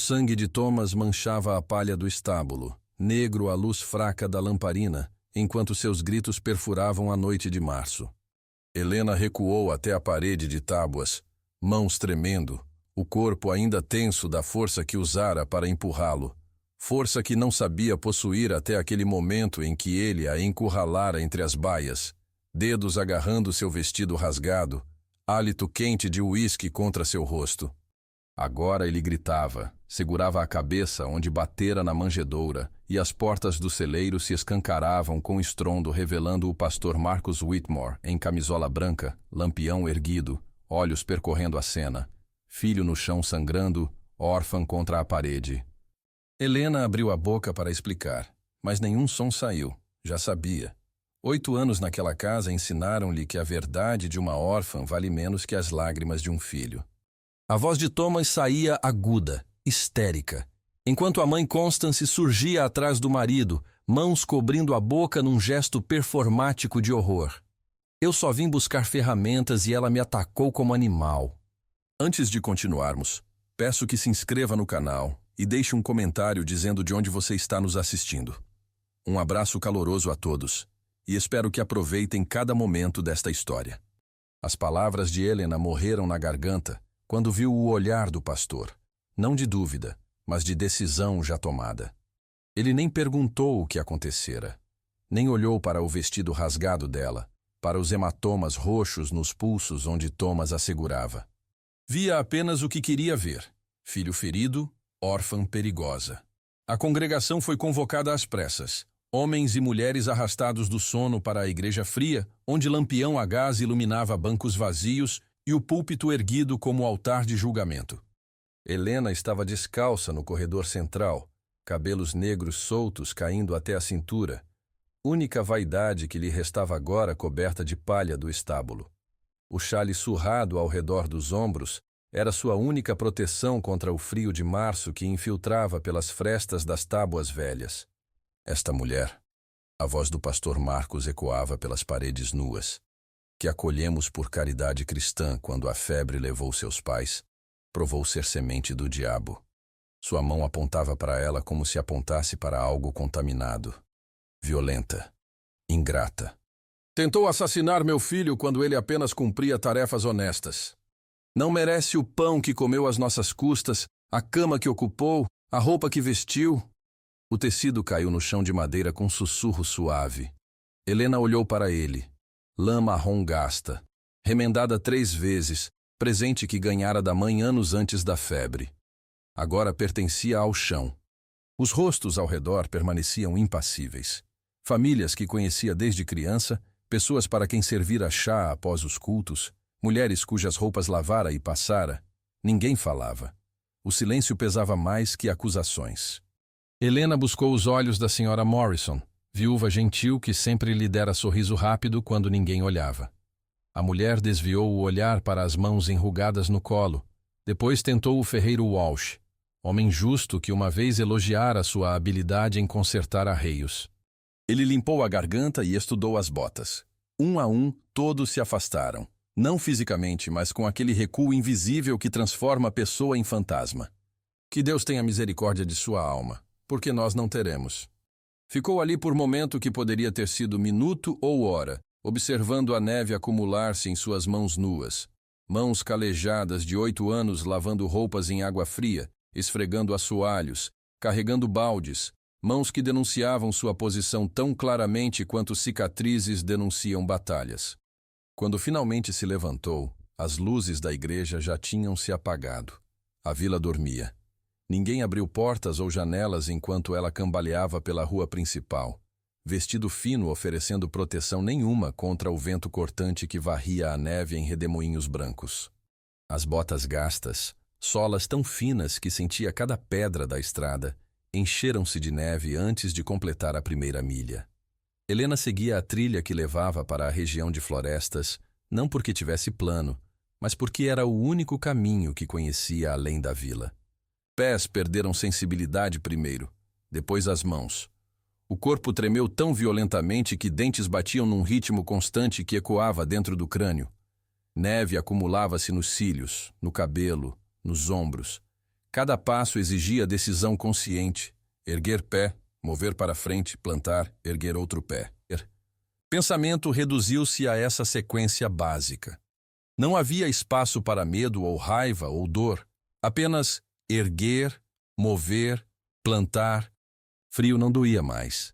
O sangue de Thomas manchava a palha do estábulo, negro à luz fraca da lamparina, enquanto seus gritos perfuravam a noite de março. Helena recuou até a parede de tábuas, mãos tremendo, o corpo ainda tenso da força que usara para empurrá-lo, força que não sabia possuir até aquele momento em que ele a encurralara entre as baias, dedos agarrando seu vestido rasgado, hálito quente de uísque contra seu rosto. Agora ele gritava, segurava a cabeça onde batera na manjedoura, e as portas do celeiro se escancaravam com estrondo, revelando o pastor Marcus Whitmore, em camisola branca, lampião erguido, olhos percorrendo a cena, filho no chão sangrando, órfã contra a parede. Helena abriu a boca para explicar, mas nenhum som saiu, já sabia. 8 anos naquela casa ensinaram-lhe que a verdade de uma órfã vale menos que as lágrimas de um filho. A voz de Thomas saía aguda, histérica, enquanto a mãe Constance surgia atrás do marido, mãos cobrindo a boca num gesto performático de horror. Eu só vim buscar ferramentas e ela me atacou como animal. Antes de continuarmos, peço que se inscreva no canal e deixe um comentário dizendo de onde você está nos assistindo. Um abraço caloroso a todos e espero que aproveitem cada momento desta história. As palavras de Helena morreram na garganta quando viu o olhar do pastor, não de dúvida, mas de decisão já tomada. Ele nem perguntou o que acontecera, nem olhou para o vestido rasgado dela, para os hematomas roxos nos pulsos onde Thomas a segurava. Via apenas o que queria ver: filho ferido, órfã perigosa. A congregação foi convocada às pressas, homens e mulheres arrastados do sono para a igreja fria, onde lampião a gás iluminava bancos vazios e o púlpito erguido como altar de julgamento. Helena estava descalça no corredor central, cabelos negros soltos caindo até a cintura, única vaidade que lhe restava agora coberta de palha do estábulo. O xale surrado ao redor dos ombros era sua única proteção contra o frio de março que infiltrava pelas frestas das tábuas velhas. Esta mulher, a voz do pastor Marcos ecoava pelas paredes nuas, que acolhemos por caridade cristã quando a febre levou seus pais, provou ser semente do diabo. Sua mão apontava para ela como se apontasse para algo contaminado. Violenta. Ingrata. Tentou assassinar meu filho quando ele apenas cumpria tarefas honestas. Não merece o pão que comeu às nossas custas, a cama que ocupou, a roupa que vestiu. O tecido caiu no chão de madeira com um sussurro suave. Helena olhou para ele. Lã marrom gasta, remendada 3 vezes, presente que ganhara da mãe anos antes da febre. Agora pertencia ao chão. Os rostos ao redor permaneciam impassíveis. Famílias que conhecia desde criança, pessoas para quem servira chá após os cultos, mulheres cujas roupas lavara e passara. Ninguém falava. O silêncio pesava mais que acusações. Helena buscou os olhos da senhora Morrison, viúva gentil que sempre lhe dera sorriso rápido quando ninguém olhava. A mulher desviou o olhar para as mãos enrugadas no colo. Depois tentou o ferreiro Walsh, homem justo que uma vez elogiara sua habilidade em consertar arreios. Ele limpou a garganta e estudou as botas. Um a um, todos se afastaram. Não fisicamente, mas com aquele recuo invisível que transforma a pessoa em fantasma. Que Deus tenha misericórdia de sua alma, porque nós não teremos. Ficou ali por momento que poderia ter sido minuto ou hora, observando a neve acumular-se em suas mãos nuas. Mãos calejadas de 8 anos lavando roupas em água fria, esfregando assoalhos, carregando baldes, mãos que denunciavam sua posição tão claramente quanto cicatrizes denunciam batalhas. Quando finalmente se levantou, as luzes da igreja já tinham se apagado. A vila dormia. Ninguém abriu portas ou janelas enquanto ela cambaleava pela rua principal, vestido fino oferecendo proteção nenhuma contra o vento cortante que varria a neve em redemoinhos brancos. As botas gastas, solas tão finas que sentia cada pedra da estrada, encheram-se de neve antes de completar a primeira milha. Helena seguia a trilha que levava para a região de florestas, não porque tivesse plano, mas porque era o único caminho que conhecia além da vila. Pés perderam sensibilidade primeiro, depois as mãos. O corpo tremeu tão violentamente que dentes batiam num ritmo constante que ecoava dentro do crânio. Neve acumulava-se nos cílios, no cabelo, nos ombros. Cada passo exigia decisão consciente. Erguer pé, mover para frente, plantar, erguer outro pé. Pensamento reduziu-se a essa sequência básica. Não havia espaço para medo ou raiva ou dor. Apenas erguer, mover, plantar. Frio não doía mais.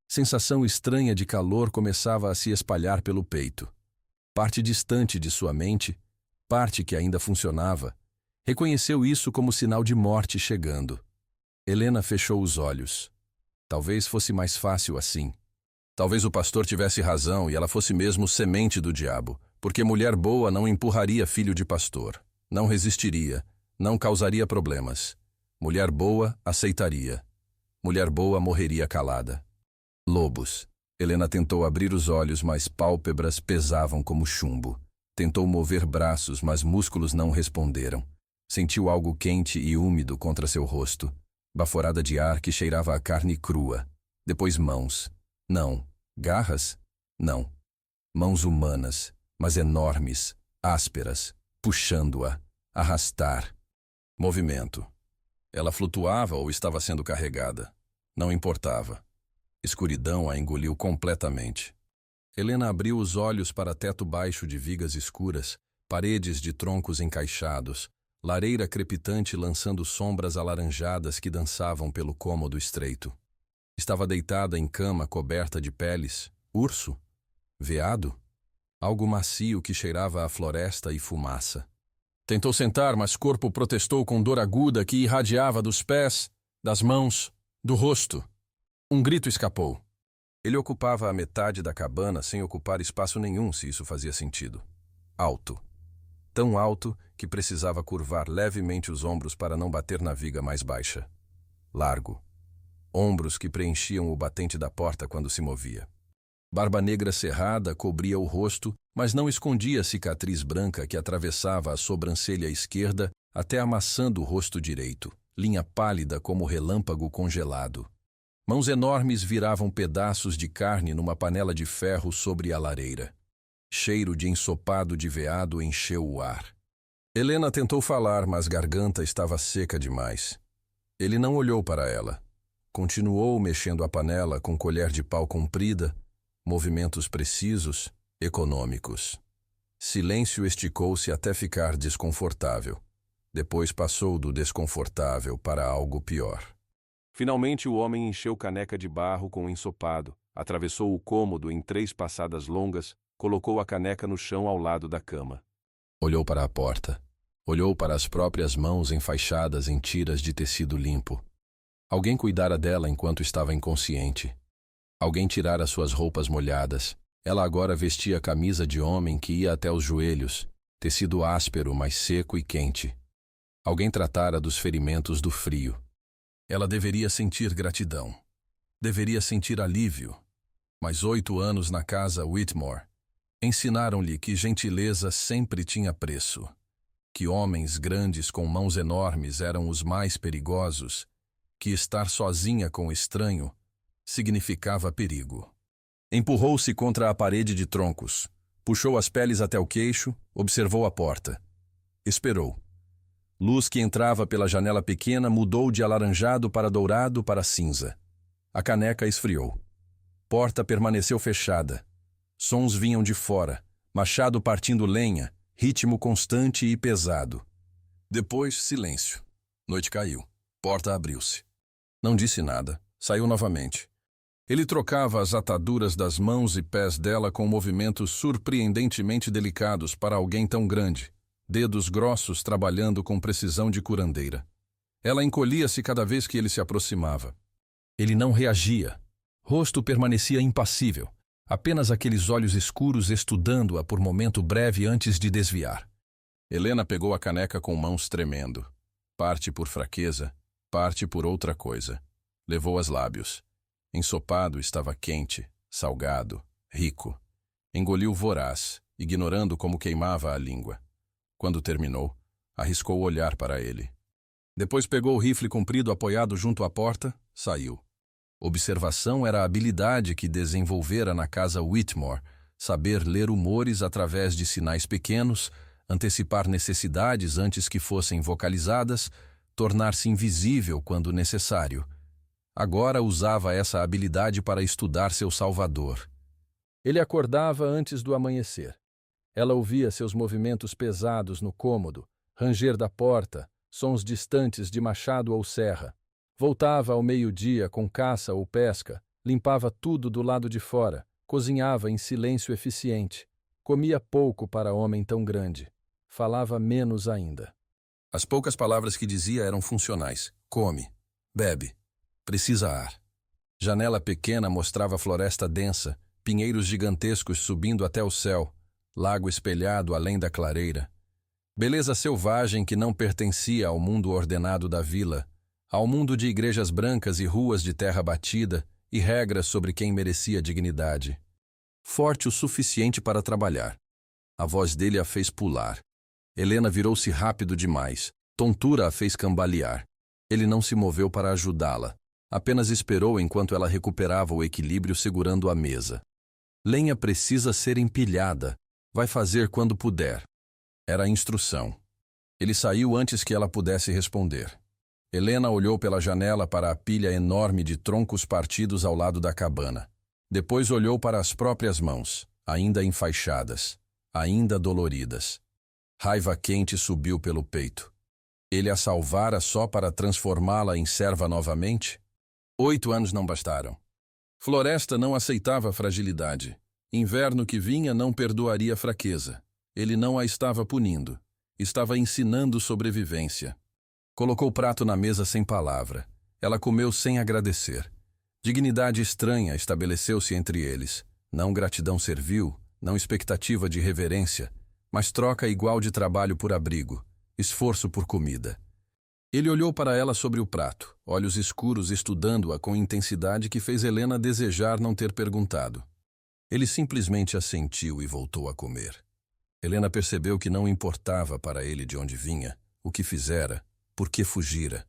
Sensação estranha de calor começava a se espalhar pelo peito. Parte distante de sua mente, parte que ainda funcionava, reconheceu isso como sinal de morte chegando. Helena fechou os olhos. Talvez fosse mais fácil assim. Talvez o pastor tivesse razão e ela fosse mesmo semente do diabo, porque mulher boa não empurraria filho de pastor, não resistiria, não causaria problemas. Mulher boa aceitaria. Mulher boa morreria calada. Lobos. Helena tentou abrir os olhos, mas pálpebras pesavam como chumbo. Tentou mover braços, mas músculos não responderam. Sentiu algo quente e úmido contra seu rosto. Baforada de ar que cheirava a carne crua. Depois mãos. Não. Garras? Não. Mãos humanas, mas enormes, ásperas, puxando-a, arrastar. Movimento. Ela flutuava ou estava sendo carregada. Não importava. Escuridão a engoliu completamente. Helena abriu os olhos para teto baixo de vigas escuras, paredes de troncos encaixados, lareira crepitante lançando sombras alaranjadas que dançavam pelo cômodo estreito. Estava deitada em cama coberta de peles. Urso? Veado? Algo macio que cheirava a floresta e fumaça. Tentou sentar, mas corpo protestou com dor aguda que irradiava dos pés, das mãos, do rosto. Um grito escapou. Ele ocupava a metade da cabana sem ocupar espaço nenhum, se isso fazia sentido. Alto. Tão alto que precisava curvar levemente os ombros para não bater na viga mais baixa. Largo. Ombros que preenchiam o batente da porta quando se movia. Barba negra cerrada cobria o rosto, mas não escondia a cicatriz branca que atravessava a sobrancelha esquerda até a maçã do rosto direito, linha pálida como relâmpago congelado. Mãos enormes viravam pedaços de carne numa panela de ferro sobre a lareira. Cheiro de ensopado de veado encheu o ar. Helena tentou falar, mas garganta estava seca demais. Ele não olhou para ela. Continuou mexendo a panela com colher de pau comprida, movimentos precisos, econômicos. Silêncio esticou-se até ficar desconfortável. Depois passou do desconfortável para algo pior. Finalmente o homem encheu caneca de barro com ensopado, atravessou o cômodo em 3 passadas longas, colocou a caneca no chão ao lado da cama. Olhou para a porta. Olhou para as próprias mãos enfaixadas em tiras de tecido limpo. Alguém cuidara dela enquanto estava inconsciente. Alguém tirara suas roupas molhadas. Ela agora vestia camisa de homem que ia até os joelhos, tecido áspero, mas seco e quente. Alguém tratara dos ferimentos do frio. Ela deveria sentir gratidão. Deveria sentir alívio. Mas 8 anos na casa Whitmore ensinaram-lhe que gentileza sempre tinha preço. Que homens grandes com mãos enormes eram os mais perigosos. Que estar sozinha com o estranho significava perigo. Empurrou-se contra a parede de troncos, puxou as peles até o queixo, observou a porta. Esperou. Luz que entrava pela janela pequena mudou de alaranjado para dourado para cinza. A caneca esfriou. Porta permaneceu fechada. Sons vinham de fora, machado partindo lenha, ritmo constante e pesado. Depois, silêncio. Noite caiu. Porta abriu-se. Não disse nada. Saiu novamente. Ele trocava as ataduras das mãos e pés dela com movimentos surpreendentemente delicados para alguém tão grande, dedos grossos trabalhando com precisão de curandeira. Ela encolhia-se cada vez que ele se aproximava. Ele não reagia. Rosto permanecia impassível, apenas aqueles olhos escuros estudando-a por momento breve antes de desviar. Helena pegou a caneca com mãos tremendo. Parte por fraqueza, parte por outra coisa. Levou aos lábios. Ensopado estava quente, salgado, rico. Engoliu voraz, ignorando como queimava a língua. Quando terminou, arriscou olhar para ele. Depois pegou o rifle comprido apoiado junto à porta, saiu. Observação era a habilidade que desenvolvera na casa Whitmore, saber ler humores através de sinais pequenos, antecipar necessidades antes que fossem vocalizadas, tornar-se invisível quando necessário. Agora usava essa habilidade para estudar seu salvador. Ele acordava antes do amanhecer. Ela ouvia seus movimentos pesados no cômodo, ranger da porta, sons distantes de machado ou serra. Voltava ao meio-dia com caça ou pesca, limpava tudo do lado de fora, cozinhava em silêncio eficiente. Comia pouco para homem tão grande. Falava menos ainda. As poucas palavras que dizia eram funcionais. Come, bebe, precisa ar. Janela pequena mostrava floresta densa, pinheiros gigantescos subindo até o céu, lago espelhado além da clareira. Beleza selvagem que não pertencia ao mundo ordenado da vila, ao mundo de igrejas brancas e ruas de terra batida e regras sobre quem merecia dignidade. Forte o suficiente para trabalhar. A voz dele a fez pular. Helena virou-se rápido demais. Tontura a fez cambalear. Ele não se moveu para ajudá-la. Apenas esperou enquanto ela recuperava o equilíbrio segurando a mesa. Lenha precisa ser empilhada. Vai fazer quando puder. Era a instrução. Ele saiu antes que ela pudesse responder. Helena olhou pela janela para a pilha enorme de troncos partidos ao lado da cabana. Depois olhou para as próprias mãos, ainda enfaixadas, ainda doloridas. Raiva quente subiu pelo peito. Ele a salvara só para transformá-la em serva novamente? 8 anos não bastaram. Floresta não aceitava fragilidade. Inverno que vinha não perdoaria fraqueza. Ele não a estava punindo. Estava ensinando sobrevivência. Colocou o prato na mesa sem palavra. Ela comeu sem agradecer. Dignidade estranha estabeleceu-se entre eles. Não gratidão servil, não expectativa de reverência, mas troca igual de trabalho por abrigo, esforço por comida. Ele olhou para ela sobre o prato, olhos escuros estudando-a com intensidade que fez Helena desejar não ter perguntado. Ele simplesmente assentiu e voltou a comer. Helena percebeu que não importava para ele de onde vinha, o que fizera, por que fugira.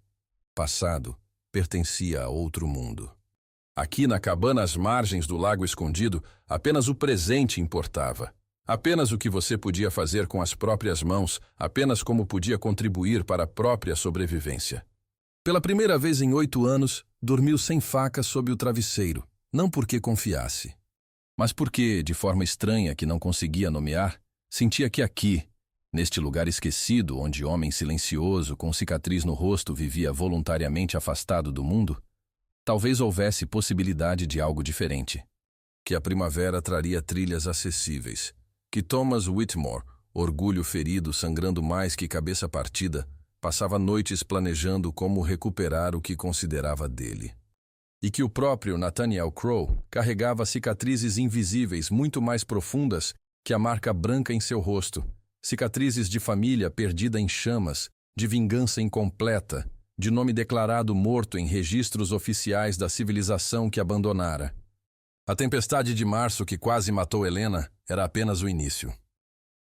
Passado pertencia a outro mundo. Aqui na cabana às margens do lago escondido, apenas o presente importava. Apenas o que você podia fazer com as próprias mãos, apenas como podia contribuir para a própria sobrevivência. Pela primeira vez em 8 anos, dormiu sem faca sob o travesseiro, não porque confiasse, mas porque, de forma estranha que não conseguia nomear, sentia que aqui, neste lugar esquecido onde homem silencioso com cicatriz no rosto vivia voluntariamente afastado do mundo, talvez houvesse possibilidade de algo diferente. Que a primavera traria trilhas acessíveis. Que Thomas Whitmore, orgulho ferido sangrando mais que cabeça partida, passava noites planejando como recuperar o que considerava dele. E que o próprio Nathaniel Crowe carregava cicatrizes invisíveis muito mais profundas que a marca branca em seu rosto, cicatrizes de família perdida em chamas, de vingança incompleta, de nome declarado morto em registros oficiais da civilização que abandonara. A tempestade de março que quase matou Helena era apenas o início.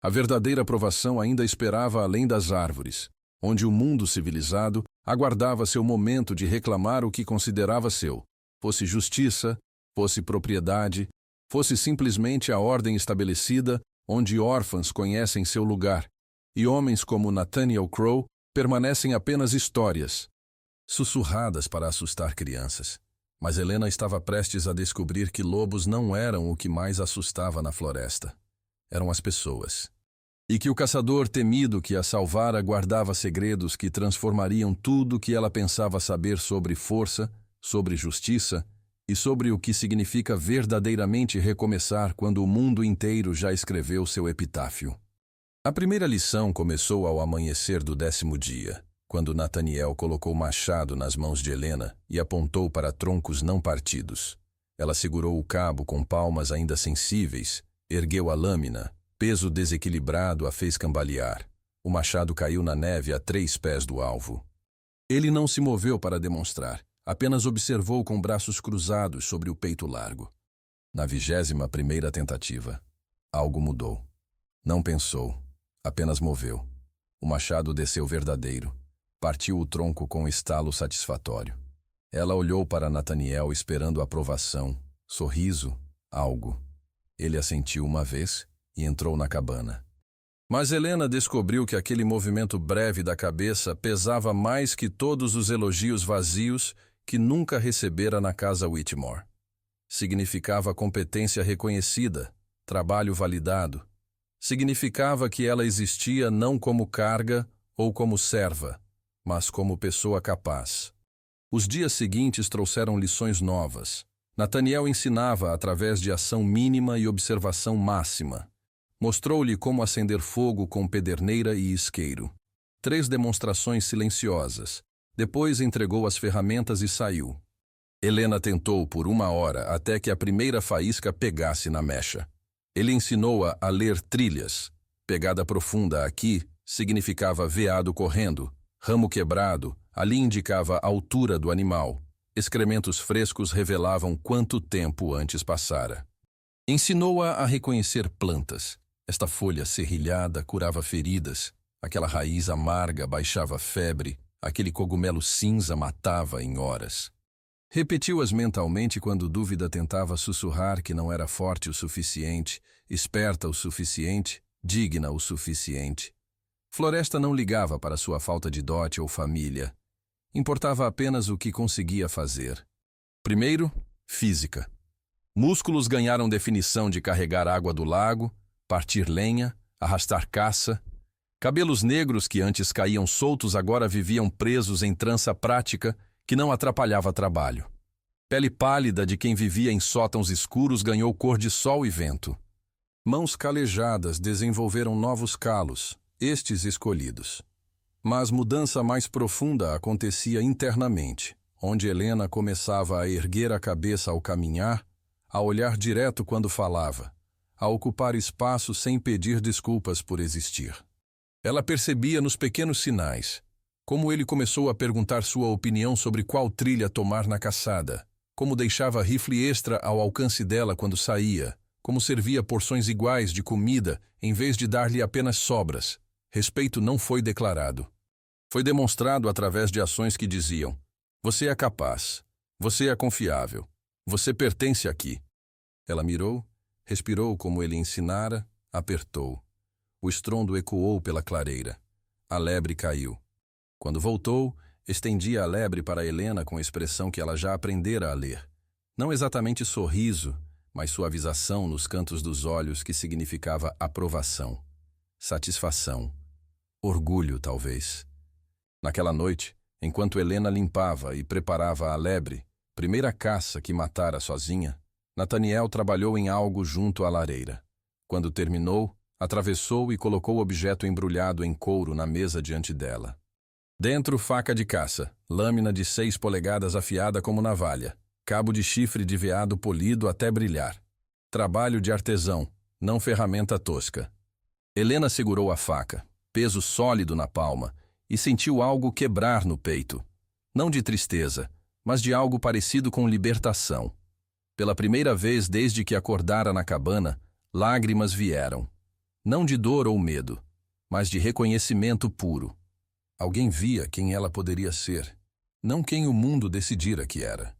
A verdadeira provação ainda esperava além das árvores, onde o mundo civilizado aguardava seu momento de reclamar o que considerava seu, fosse justiça, fosse propriedade, fosse simplesmente a ordem estabelecida onde órfãs conhecem seu lugar, e homens como Nathaniel Crowe permanecem apenas histórias, sussurradas para assustar crianças. Mas Helena estava prestes a descobrir que lobos não eram o que mais assustava na floresta. Eram as pessoas. E que o caçador temido que a salvara guardava segredos que transformariam tudo que ela pensava saber sobre força, sobre justiça e sobre o que significa verdadeiramente recomeçar quando o mundo inteiro já escreveu seu epitáfio. A primeira lição começou ao amanhecer do 10º dia. Quando Nathaniel colocou o machado nas mãos de Helena e apontou para troncos não partidos. Ela segurou o cabo com palmas ainda sensíveis, ergueu a lâmina, peso desequilibrado a fez cambalear. O machado caiu na neve a 3 pés do alvo. Ele não se moveu para demonstrar, apenas observou com braços cruzados sobre o peito largo. Na 21ª tentativa, algo mudou. Não pensou, apenas moveu. O machado desceu verdadeiro. Partiu o tronco com estalo satisfatório. Ela olhou para Nathaniel esperando aprovação, sorriso, algo. Ele assentiu uma vez e entrou na cabana. Mas Helena descobriu que aquele movimento breve da cabeça pesava mais que todos os elogios vazios que nunca recebera na casa Whitmore. Significava competência reconhecida, trabalho validado. Significava que ela existia não como carga ou como serva, mas como pessoa capaz. Os dias seguintes trouxeram lições novas. Nathaniel ensinava através de ação mínima e observação máxima. Mostrou-lhe como acender fogo com pederneira e isqueiro. 3 demonstrações silenciosas. Depois entregou as ferramentas e saiu. Helena tentou por 1 hora até que a primeira faísca pegasse na mecha. Ele ensinou-a a ler trilhas. Pegada profunda aqui significava veado correndo, ramo quebrado, ali indicava a altura do animal. Excrementos frescos revelavam quanto tempo antes passara. Ensinou-a a reconhecer plantas. Esta folha serrilhada curava feridas, aquela raiz amarga baixava febre, aquele cogumelo cinza matava em horas. Repetiu-as mentalmente quando dúvida tentava sussurrar que não era forte o suficiente, esperta o suficiente, digna o suficiente. Floresta não ligava para sua falta de dote ou família. Importava apenas o que conseguia fazer. Primeiro, física. Músculos ganharam definição de carregar água do lago, partir lenha, arrastar caça. Cabelos negros que antes caíam soltos agora viviam presos em trança prática que não atrapalhava trabalho. Pele pálida de quem vivia em sótãos escuros ganhou cor de sol e vento. Mãos calejadas desenvolveram novos calos, estes escolhidos. Mas mudança mais profunda acontecia internamente, onde Helena começava a erguer a cabeça ao caminhar, a olhar direto quando falava, a ocupar espaço sem pedir desculpas por existir. Ela percebia nos pequenos sinais, como ele começou a perguntar sua opinião sobre qual trilha tomar na caçada, como deixava rifle extra ao alcance dela quando saía, como servia porções iguais de comida em vez de dar-lhe apenas sobras. Respeito não foi declarado. Foi demonstrado através de ações que diziam: você é capaz, você é confiável, você pertence aqui. Ela mirou, respirou como ele ensinara, apertou. O estrondo ecoou pela clareira. A lebre caiu. Quando voltou, estendia a lebre para Helena com a expressão que ela já aprendera a ler. Não exatamente sorriso, mas suavização nos cantos dos olhos que significava aprovação, satisfação, orgulho talvez. Naquela noite, enquanto Helena limpava e preparava a lebre, primeira caça que matara sozinha, Nathaniel trabalhou em algo junto à lareira. Quando terminou, atravessou e colocou o objeto embrulhado em couro na mesa diante dela. Dentro, faca de caça, lâmina de 6 polegadas afiada como navalha, cabo de chifre de veado polido até brilhar. Trabalho de artesão, não ferramenta tosca. Helena segurou a faca, peso sólido na palma, e sentiu algo quebrar no peito. Não de tristeza, mas de algo parecido com libertação. Pela primeira vez desde que acordara na cabana, lágrimas vieram. Não de dor ou medo, mas de reconhecimento puro. Alguém via quem ela poderia ser, não quem o mundo decidira que era.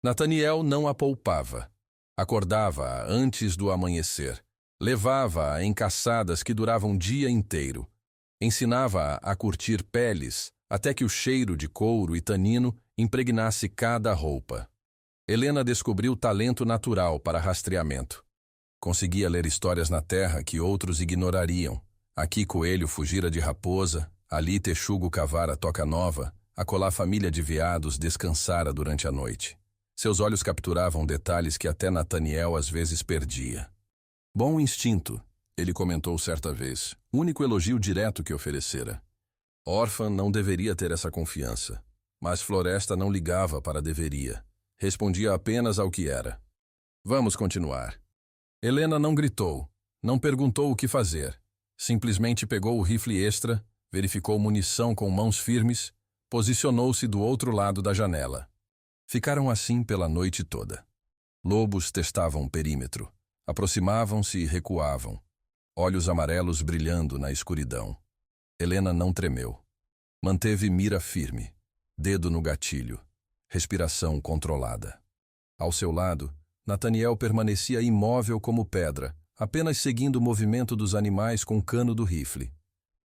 Nathaniel não a poupava. Acordava-a antes do amanhecer. Levava-a em caçadas que duravam um dia inteiro. Ensinava-a a curtir peles, até que o cheiro de couro e tanino impregnasse cada roupa. Helena descobriu talento natural para rastreamento. Conseguia ler histórias na terra que outros ignorariam. Aqui coelho fugira de raposa, ali texugo cavara toca nova, acolá família de veados descansara durante a noite. Seus olhos capturavam detalhes que até Nathaniel às vezes perdia. Bom instinto, ele comentou certa vez, único elogio direto que oferecera. Órfã não deveria ter essa confiança, mas Floresta não ligava para deveria. Respondia apenas ao que era. Vamos continuar. Helena não gritou, não perguntou o que fazer. Simplesmente pegou o rifle extra, verificou munição com mãos firmes, posicionou-se do outro lado da janela. Ficaram assim pela noite toda. Lobos testavam o perímetro. Aproximavam-se e recuavam. Olhos amarelos brilhando na escuridão. Helena não tremeu. Manteve mira firme, dedo no gatilho, respiração controlada. Ao seu lado, Nathaniel permanecia imóvel como pedra, apenas seguindo o movimento dos animais com o cano do rifle.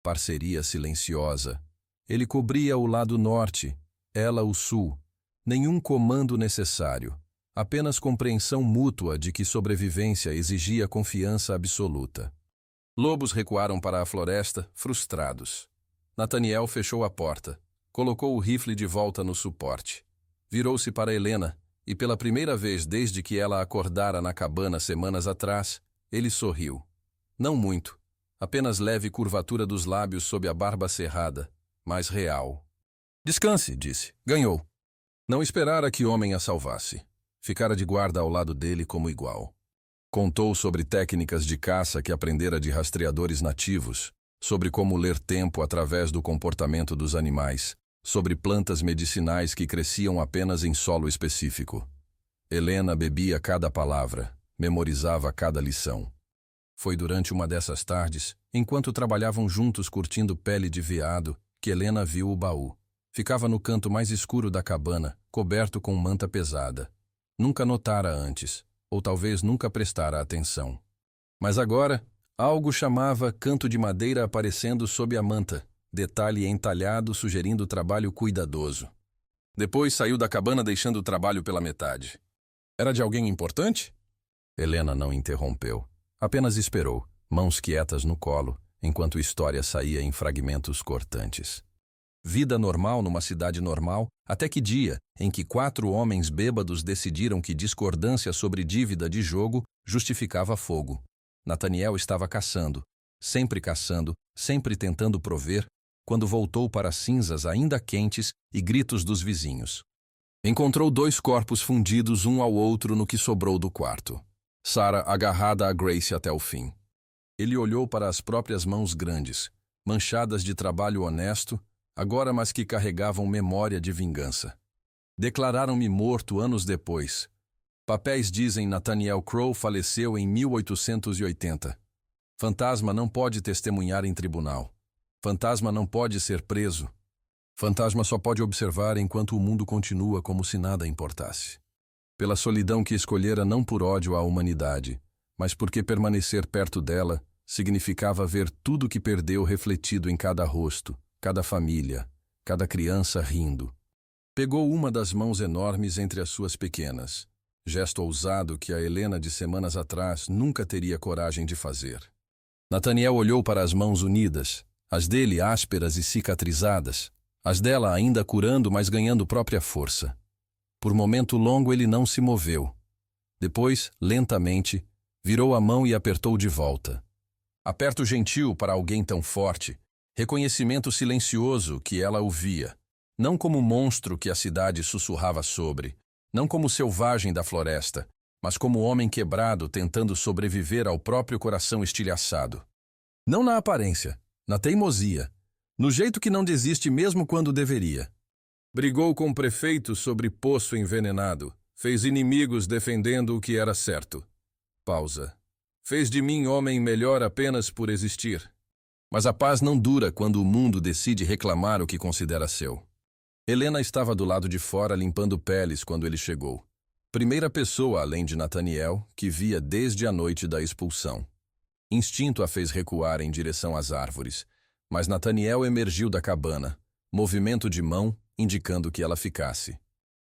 Parceria silenciosa. Ele cobria o lado norte, ela o sul. Nenhum comando necessário, apenas compreensão mútua de que sobrevivência exigia confiança absoluta. Lobos recuaram para a floresta, frustrados. Nathaniel fechou a porta, colocou o rifle de volta no suporte. Virou-se para Helena, e pela primeira vez desde que ela acordara na cabana semanas atrás, ele sorriu. Não muito, apenas leve curvatura dos lábios sob a barba cerrada, mas real. Descanse, disse. Ganhou. Não esperara que homem a salvasse. Ficara de guarda ao lado dele como igual. Contou sobre técnicas de caça que aprendera de rastreadores nativos, sobre como ler tempo através do comportamento dos animais, sobre plantas medicinais que cresciam apenas em solo específico. Helena bebia cada palavra, memorizava cada lição. Foi durante uma dessas tardes, enquanto trabalhavam juntos curtindo pele de veado, que Helena viu o baú. Ficava no canto mais escuro da cabana, coberto com manta pesada. Nunca notara antes, ou talvez nunca prestara atenção. Mas agora, algo chamava canto de madeira aparecendo sob a manta, detalhe entalhado sugerindo trabalho cuidadoso. Depois saiu da cabana deixando o trabalho pela metade. Era de alguém importante? Helena não interrompeu. Apenas esperou, mãos quietas no colo, enquanto a história saía em fragmentos cortantes. Vida normal numa cidade normal, até que dia em que 4 homens bêbados decidiram que discordância sobre dívida de jogo justificava fogo. Nathaniel estava caçando, sempre tentando prover, quando voltou para cinzas ainda quentes e gritos dos vizinhos. Encontrou 2 corpos fundidos um ao outro no que sobrou do quarto. Sarah agarrada a Grace até o fim. Ele olhou para as próprias mãos grandes, manchadas de trabalho honesto, agora mas que carregavam memória de vingança. Declararam-me morto anos depois. Papéis dizem Nathaniel Crowe faleceu em 1880. Fantasma não pode testemunhar em tribunal. Fantasma não pode ser preso. Fantasma só pode observar enquanto o mundo continua como se nada importasse. Pela solidão que escolhera não por ódio à humanidade, mas porque permanecer perto dela significava ver tudo que perdeu refletido em cada rosto, cada família, cada criança rindo. Pegou uma das mãos enormes entre as suas pequenas, gesto ousado que a Helena de semanas atrás nunca teria coragem de fazer. Nathaniel olhou para as mãos unidas, as dele ásperas e cicatrizadas, as dela ainda curando, mas ganhando própria força. Por momento longo ele não se moveu. Depois, lentamente, virou a mão e apertou de volta. Aperto gentil para alguém tão forte, reconhecimento silencioso que ela ouvia, não como monstro que a cidade sussurrava sobre, não como selvagem da floresta, mas como homem quebrado tentando sobreviver ao próprio coração estilhaçado. Não na aparência, na teimosia, no jeito que não desiste mesmo quando deveria. Brigou com o prefeito sobre poço envenenado, fez inimigos defendendo o que era certo. Pausa. Fez de mim homem melhor apenas por existir. Mas a paz não dura quando o mundo decide reclamar o que considera seu. Helena estava do lado de fora limpando peles quando ele chegou. Primeira pessoa, além de Nathaniel, que via desde a noite da expulsão. Instinto a fez recuar em direção às árvores, mas Nathaniel emergiu da cabana, movimento de mão indicando que ela ficasse.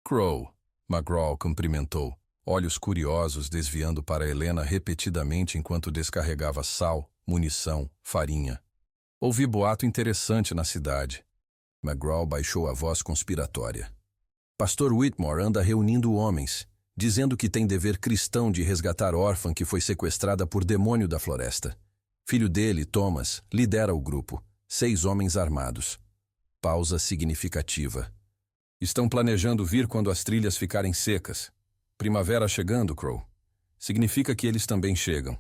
Crowe, McGraw cumprimentou, olhos curiosos desviando para Helena repetidamente enquanto descarregava sal, munição, farinha. Ouvi boato interessante na cidade. McGraw baixou a voz conspiratória. Pastor Whitmore anda reunindo homens, dizendo que tem dever cristão de resgatar órfã que foi sequestrada por demônio da floresta. Filho dele, Thomas, lidera o grupo, 6 homens armados. Pausa significativa. Estão planejando vir quando as trilhas ficarem secas. Primavera chegando, Crowe. Significa que eles também chegam.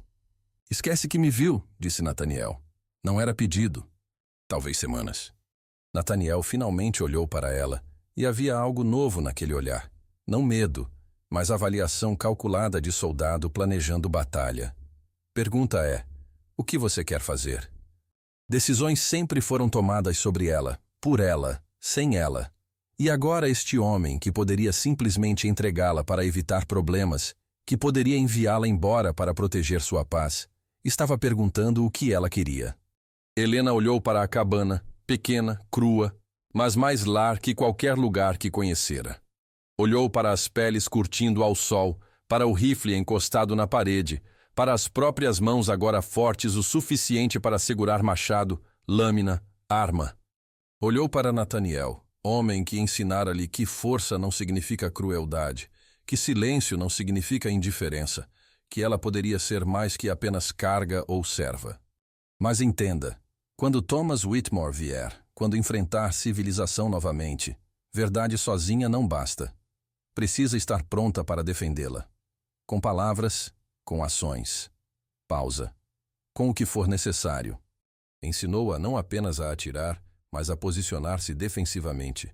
Esquece que me viu, disse Nathaniel. Não era pedido. Talvez semanas. Nathaniel finalmente olhou para ela, e havia algo novo naquele olhar. Não medo, mas avaliação calculada de soldado planejando batalha. Pergunta é, o que você quer fazer? Decisões sempre foram tomadas sobre ela, por ela, sem ela. E agora este homem, que poderia simplesmente entregá-la para evitar problemas, que poderia enviá-la embora para proteger sua paz, estava perguntando o que ela queria. Helena olhou para a cabana, pequena, crua, mas mais lar que qualquer lugar que conhecera. Olhou para as peles curtindo ao sol, para o rifle encostado na parede, para as próprias mãos agora fortes o suficiente para segurar machado, lâmina, arma. Olhou para Nathaniel, homem que ensinara-lhe que força não significa crueldade, que silêncio não significa indiferença, que ela poderia ser mais que apenas carga ou serva. Mas entenda, quando Thomas Whitmore vier, quando enfrentar civilização novamente, verdade sozinha não basta. Precisa estar pronta para defendê-la. Com palavras, com ações. Pausa. Com o que for necessário. Ensinou-a não apenas a atirar, mas a posicionar-se defensivamente.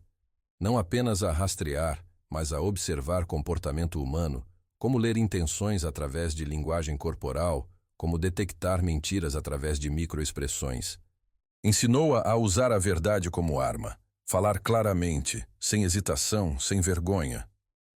Não apenas a rastrear, mas a observar comportamento humano, como ler intenções através de linguagem corporal, como detectar mentiras através de microexpressões. Ensinou-a a usar a verdade como arma, falar claramente, sem hesitação, sem vergonha.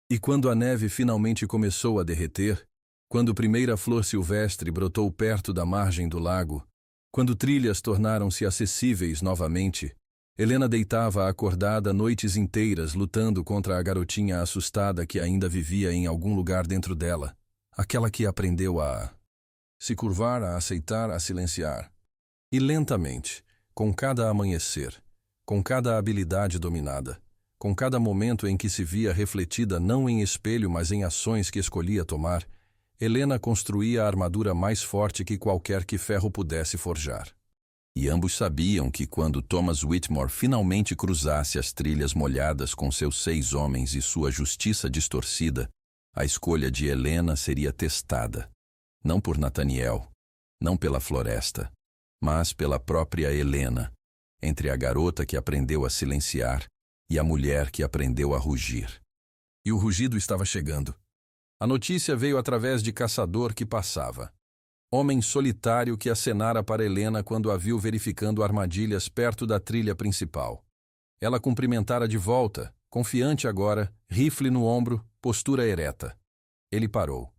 E quando a neve finalmente começou a derreter, quando primeira flor silvestre brotou perto da margem do lago, quando trilhas tornaram-se acessíveis novamente, Helena deitava acordada noites inteiras lutando contra a garotinha assustada que ainda vivia em algum lugar dentro dela, aquela que aprendeu a se curvar, a aceitar, a silenciar. E lentamente, com cada amanhecer, com cada habilidade dominada, com cada momento em que se via refletida não em espelho, mas em ações que escolhia tomar, Helena construía a armadura mais forte que qualquer que ferro pudesse forjar. E ambos sabiam que quando Thomas Whitmore finalmente cruzasse as trilhas molhadas com seus 6 homens e sua justiça distorcida, a escolha de Helena seria testada, não por Nathaniel, não pela floresta, mas pela própria Helena, entre a garota que aprendeu a silenciar e a mulher que aprendeu a rugir. E o rugido estava chegando. A notícia veio através de caçador que passava. Homem solitário que acenara para Helena quando a viu verificando armadilhas perto da trilha principal. Ela cumprimentara de volta, confiante agora, rifle no ombro, postura ereta. Ele parou.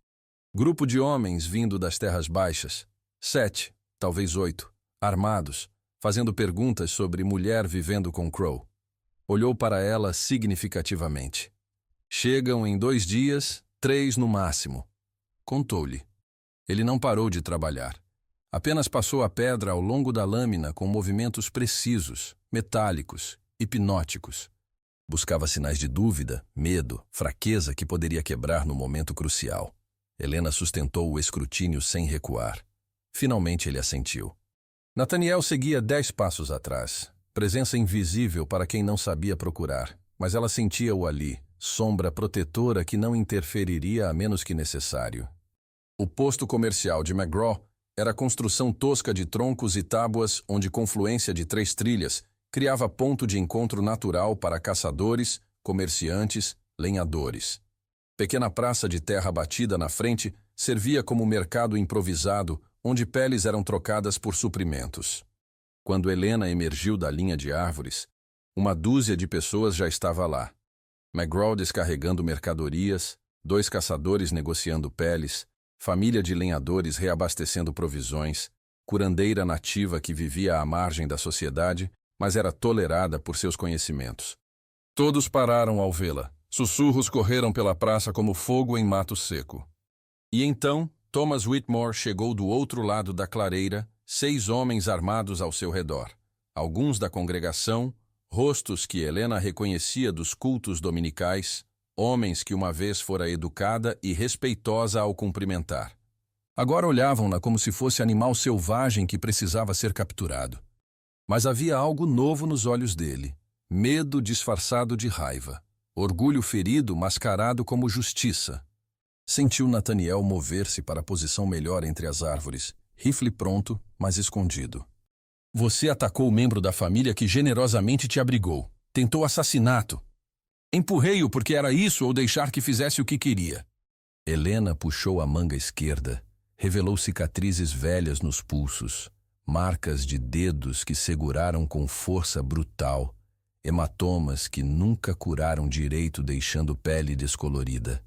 Grupo de homens vindo das terras baixas, 7, talvez 8, armados, fazendo perguntas sobre mulher vivendo com Crow. Olhou para ela significativamente. Chegam em 2 dias, 3 no máximo. Contou-lhe. Ele não parou de trabalhar. Apenas passou a pedra ao longo da lâmina com movimentos precisos, metálicos, hipnóticos. Buscava sinais de dúvida, medo, fraqueza que poderia quebrar no momento crucial. Helena sustentou o escrutínio sem recuar. Finalmente ele assentiu. Nathaniel seguia 10 passos atrás. Presença invisível para quem não sabia procurar, mas ela sentia-o ali, sombra protetora que não interferiria a menos que necessário. O posto comercial de McGraw era construção tosca de troncos e tábuas onde confluência de 3 trilhas criava ponto de encontro natural para caçadores, comerciantes, lenhadores. Pequena praça de terra batida na frente servia como mercado improvisado onde peles eram trocadas por suprimentos. Quando Helena emergiu da linha de árvores, uma dúzia de pessoas já estava lá. McGraw descarregando mercadorias, 2 caçadores negociando peles, família de lenhadores reabastecendo provisões, curandeira nativa que vivia à margem da sociedade, mas era tolerada por seus conhecimentos. Todos pararam ao vê-la. Sussurros correram pela praça como fogo em mato seco. E então, Thomas Whitmore chegou do outro lado da clareira, 6 homens armados ao seu redor. Alguns da congregação, rostos que Helena reconhecia dos cultos dominicais, homens que uma vez fora educada e respeitosa ao cumprimentar. Agora olhavam-na como se fosse animal selvagem que precisava ser capturado. Mas havia algo novo nos olhos dele, medo disfarçado de raiva, orgulho ferido mascarado como justiça. Sentiu Nathaniel mover-se para a posição melhor entre as árvores, rifle pronto, mas escondido. Você atacou o membro da família que generosamente te abrigou. Tentou assassinato. Empurrei-o porque era isso ou deixar que fizesse o que queria. Helena puxou a manga esquerda, revelou cicatrizes velhas nos pulsos, marcas de dedos que seguraram com força brutal, hematomas que nunca curaram direito deixando pele descolorida.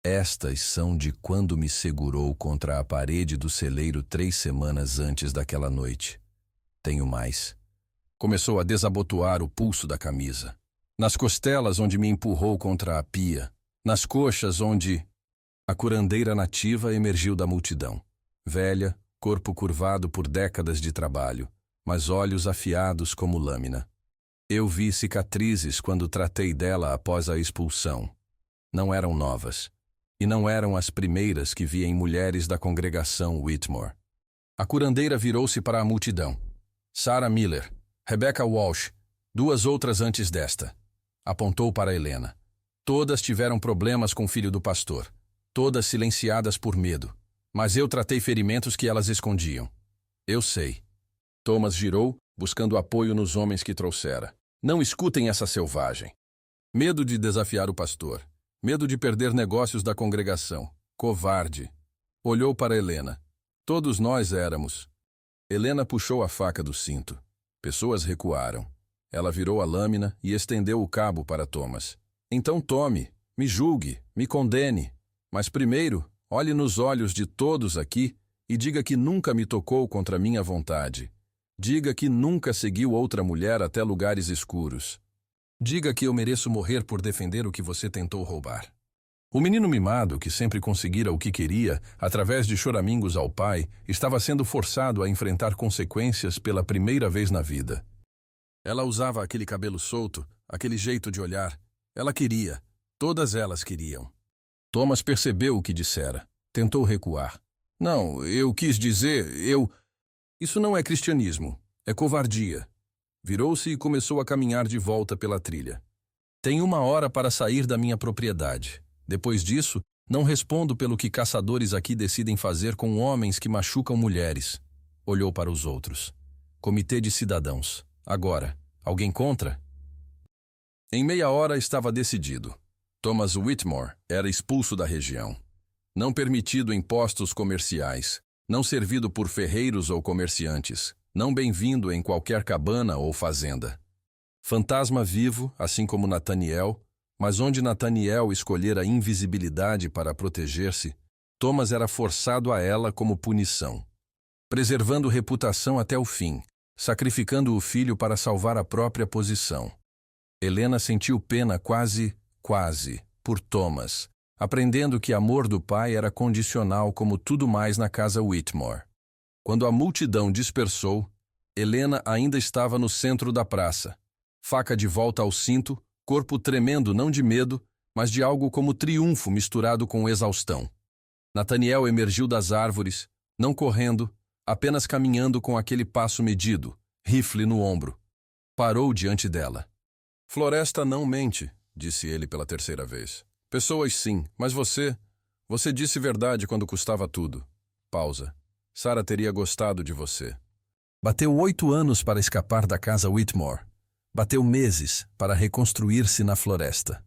Estas são de quando me segurou contra a parede do celeiro 3 semanas antes daquela noite. Tenho mais. Começou a desabotoar o pulso da camisa. Nas costelas onde me empurrou contra a pia. Nas coxas onde... A curandeira nativa emergiu da multidão. Velha, corpo curvado por décadas de trabalho, mas olhos afiados como lâmina. Eu vi cicatrizes quando tratei dela após a expulsão. Não eram novas. E não eram as primeiras que vi em mulheres da congregação Whitmore. A curandeira virou-se para a multidão. Sarah Miller, Rebecca Walsh, 2 outras antes desta. Apontou para Helena. Todas tiveram problemas com o filho do pastor. Todas silenciadas por medo. Mas eu tratei ferimentos que elas escondiam. Eu sei. Thomas girou, buscando apoio nos homens que trouxera. Não escutem essa selvagem. Medo de desafiar o pastor. Medo de perder negócios da congregação. Covarde. Olhou para Helena. Todos nós éramos. Helena puxou a faca do cinto. Pessoas recuaram. Ela virou a lâmina e estendeu o cabo para Thomas. Então tome, me julgue, me condene. Mas primeiro, olhe nos olhos de todos aqui e diga que nunca me tocou contra minha vontade. Diga que nunca seguiu outra mulher até lugares escuros. Diga que eu mereço morrer por defender o que você tentou roubar. O menino mimado, que sempre conseguira o que queria, através de choramingos ao pai, estava sendo forçado a enfrentar consequências pela primeira vez na vida. Ela usava aquele cabelo solto, aquele jeito de olhar. Ela queria. Todas elas queriam. Thomas percebeu o que dissera. Tentou recuar. Não, eu quis dizer, Isso não é cristianismo. É covardia. Virou-se e começou a caminhar de volta pela trilha. Tenho 1 hora para sair da minha propriedade. Depois disso, não respondo pelo que caçadores aqui decidem fazer com homens que machucam mulheres. Olhou para os outros. Comitê de cidadãos. Agora, alguém contra? Em meia hora estava decidido. Thomas Whitmore era expulso da região. Não permitido em postos comerciais. Não servido por ferreiros ou comerciantes. Não bem-vindo em qualquer cabana ou fazenda. Fantasma vivo, assim como Nathaniel, mas onde Nathaniel escolhera invisibilidade para proteger-se, Thomas era forçado a ela como punição. Preservando reputação até o fim, sacrificando o filho para salvar a própria posição. Helena sentiu pena quase, por Thomas, aprendendo que amor do pai era condicional como tudo mais na casa Whitmore. Quando a multidão dispersou, Helena ainda estava no centro da praça, faca de volta ao cinto, corpo tremendo não de medo, mas de algo como triunfo misturado com exaustão. Nathaniel emergiu das árvores, não correndo, apenas caminhando com aquele passo medido, rifle no ombro. Parou diante dela. Floresta não mente, disse ele pela 3ª vez. Pessoas sim, mas você disse verdade quando custava tudo. Pausa. Sarah teria gostado de você. Bateu 8 anos para escapar da casa Whitmore. Bateu meses para reconstruir-se na floresta.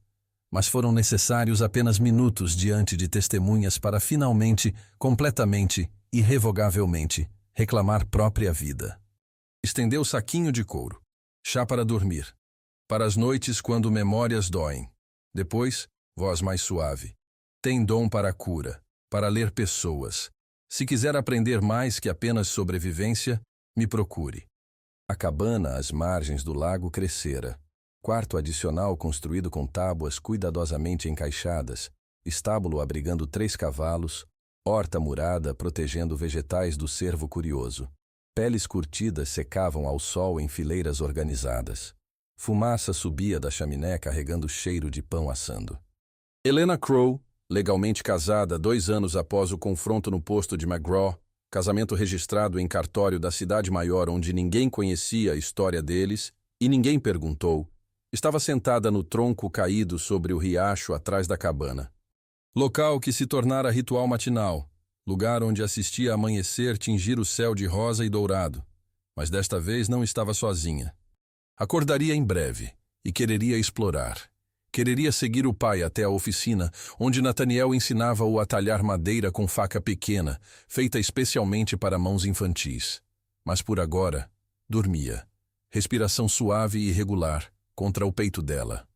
Mas foram necessários apenas minutos diante de testemunhas para finalmente, completamente, irrevogavelmente, reclamar própria vida. Estendeu saquinho de couro. Chá para dormir. Para as noites quando memórias doem. Depois, voz mais suave. Tem dom para a cura, para ler pessoas. Se quiser aprender mais que apenas sobrevivência, me procure. A cabana às margens do lago crescera. Quarto adicional construído com tábuas cuidadosamente encaixadas, estábulo abrigando 3 cavalos, horta murada protegendo vegetais do cervo curioso. Peles curtidas secavam ao sol em fileiras organizadas. Fumaça subia da chaminé carregando cheiro de pão assando. Helena Crow, legalmente casada 2 anos após o confronto no posto de McGraw, casamento registrado em cartório da cidade maior onde ninguém conhecia a história deles e ninguém perguntou, estava sentada no tronco caído sobre o riacho atrás da cabana. Local que se tornara ritual matinal, lugar onde assistia amanhecer tingir o céu de rosa e dourado, mas desta vez não estava sozinha. Acordaria em breve e quereria explorar. Quereria seguir o pai até a oficina, onde Nathaniel ensinava-o a talhar madeira com faca pequena, feita especialmente para mãos infantis. Mas por agora, dormia. Respiração suave e irregular, contra o peito dela.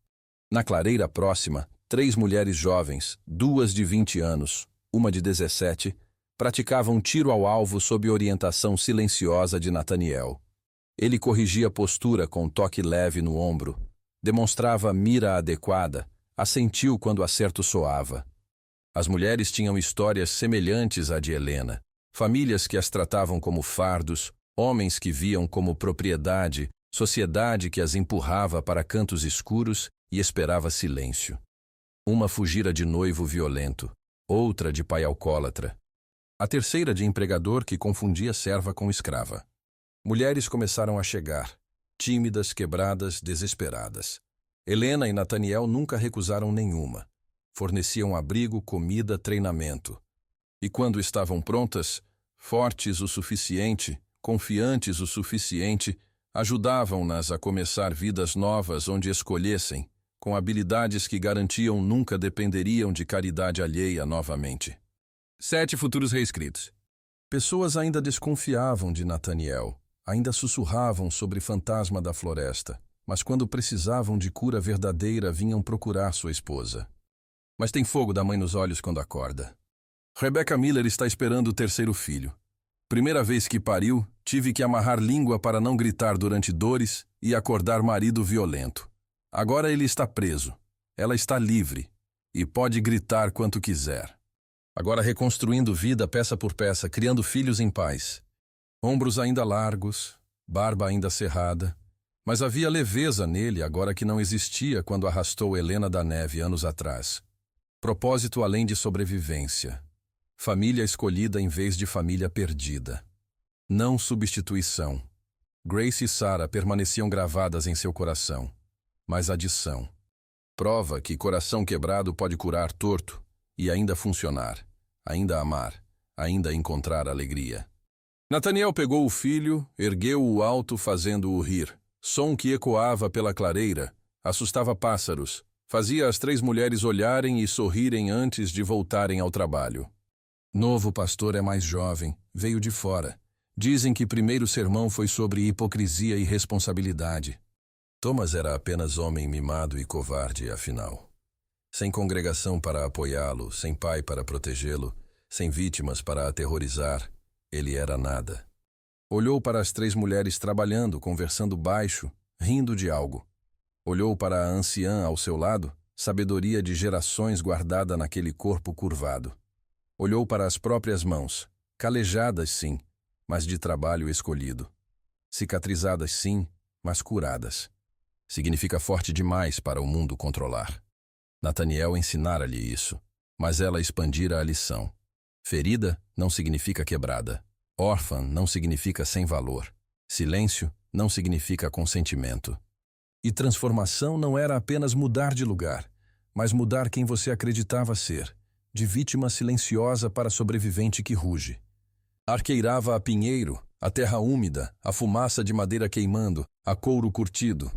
Na clareira próxima, 3 mulheres jovens, 2 de 20 anos, uma de 17, praticavam tiro ao alvo sob orientação silenciosa de Nathaniel. Ele corrigia a postura com um toque leve no ombro, demonstrava mira adequada, assentiu quando o acerto soava. As mulheres tinham histórias semelhantes à de Helena, famílias que as tratavam como fardos, homens que viam como propriedade, sociedade que as empurrava para cantos escuros e esperava silêncio. Uma fugira de noivo violento, outra de pai alcoólatra. A terceira de empregador que confundia serva com escrava. Mulheres começaram a chegar, tímidas, quebradas, desesperadas. Helena e Nathaniel nunca recusaram nenhuma. Forneciam abrigo, comida, treinamento. E quando estavam prontas, fortes o suficiente, confiantes o suficiente, ajudavam-nas a começar vidas novas onde escolhessem, com habilidades que garantiam nunca dependeriam de caridade alheia novamente. 7 futuros reescritos. Pessoas ainda desconfiavam de Nathaniel, ainda sussurravam sobre fantasma da floresta, mas quando precisavam de cura verdadeira vinham procurar sua esposa. Mas tem fogo da mãe nos olhos quando acorda. Rebecca Miller está esperando o terceiro filho. Primeira vez que pariu, tive que amarrar língua para não gritar durante dores e acordar marido violento. Agora ele está preso. Ela está livre e pode gritar quanto quiser. Agora reconstruindo vida peça por peça, criando filhos em paz. Ombros ainda largos, barba ainda cerrada, mas havia leveza nele agora que não existia quando arrastou Helena da Neve anos atrás. Propósito além de sobrevivência. Família escolhida em vez de família perdida. Não substituição. Grace e Sarah permaneciam gravadas em seu coração, mas adição. Prova que coração quebrado pode curar torto e ainda funcionar, ainda amar, ainda encontrar alegria. Nathaniel pegou o filho, ergueu-o alto fazendo-o rir. Som que ecoava pela clareira, assustava pássaros, fazia as 3 mulheres olharem e sorrirem antes de voltarem ao trabalho. Novo pastor é mais jovem, veio de fora. Dizem que primeiro sermão foi sobre hipocrisia e responsabilidade. Thomas era apenas homem mimado e covarde, afinal. Sem congregação para apoiá-lo, sem pai para protegê-lo, sem vítimas para aterrorizar, ele era nada. Olhou para as 3 mulheres trabalhando, conversando baixo, rindo de algo. Olhou para a anciã ao seu lado, sabedoria de gerações guardada naquele corpo curvado. Olhou para as próprias mãos, calejadas sim, mas de trabalho escolhido. Cicatrizadas sim, mas curadas. Significa forte demais para o mundo controlar. Nathaniel ensinara-lhe isso, mas ela expandira a lição. Ferida não significa quebrada. Órfã não significa sem valor. Silêncio não significa consentimento. E transformação não era apenas mudar de lugar, mas mudar quem você acreditava ser, de vítima silenciosa para sobrevivente que ruge. Arqueirava a pinheiro, a terra úmida, a fumaça de madeira queimando, a couro curtido.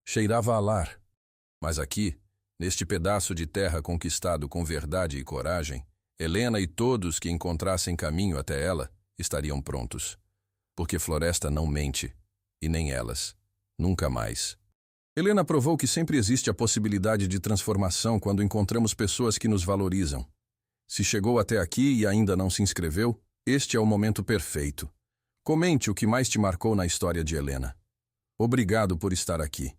Cheirava a lar. Mas aqui, neste pedaço de terra conquistado com verdade e coragem, Helena e todos que encontrassem caminho até ela estariam prontos. Porque floresta não mente, e nem elas. Nunca mais. Helena provou que sempre existe a possibilidade de transformação quando encontramos pessoas que nos valorizam. Se chegou até aqui e ainda não se inscreveu, este é o momento perfeito. Comente o que mais te marcou na história de Helena. Obrigado por estar aqui.